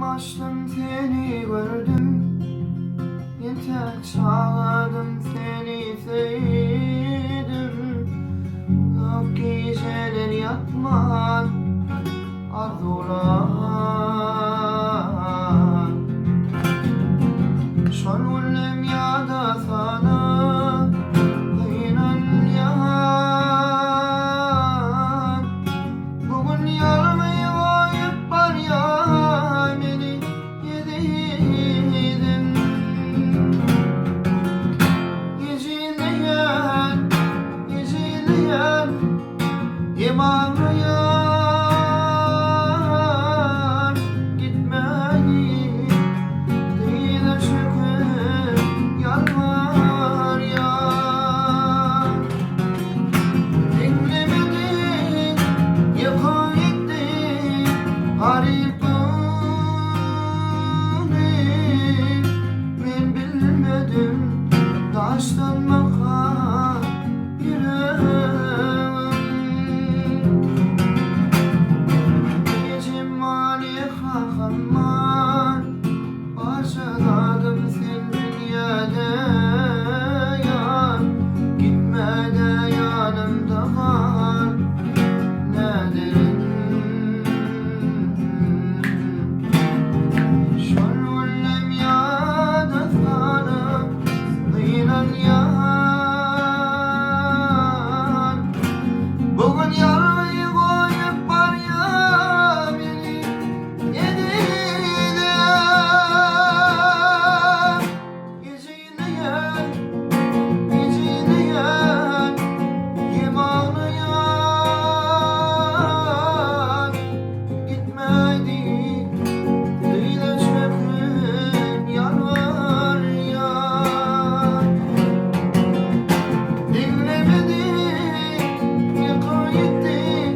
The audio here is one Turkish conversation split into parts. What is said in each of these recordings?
açtım seni gördüm, yeter çağladım seni sevdim. Uzak geceler yatmak arzular, şarulem ya da sana kıyınan yar. Bugün yarmayı koyup var ya beni yedin. Geceleyen yemanlayan gitmeyi dile çöküp yalvar yar. Dinlemedin, yakın gittin, garip dönüp. Ben bilmedim, taştan bakar yüreğim. Gecem mali kakamar, parçaladım sen dünyada yar. Gitme de yanımda kal, ne derin. Şarulem ya da sana kıyınan yar. Bugün yarayı koyup var ya beni yedin. Geceleyen yem ağlayan gitmedi dile çöküp yalvar yar. Dinlemedin, yakın gittin,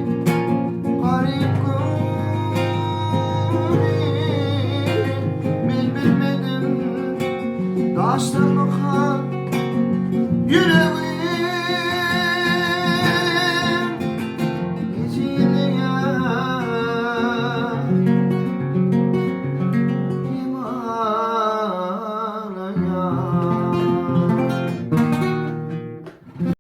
garip gönül. Ben bilmedim, taştan bakar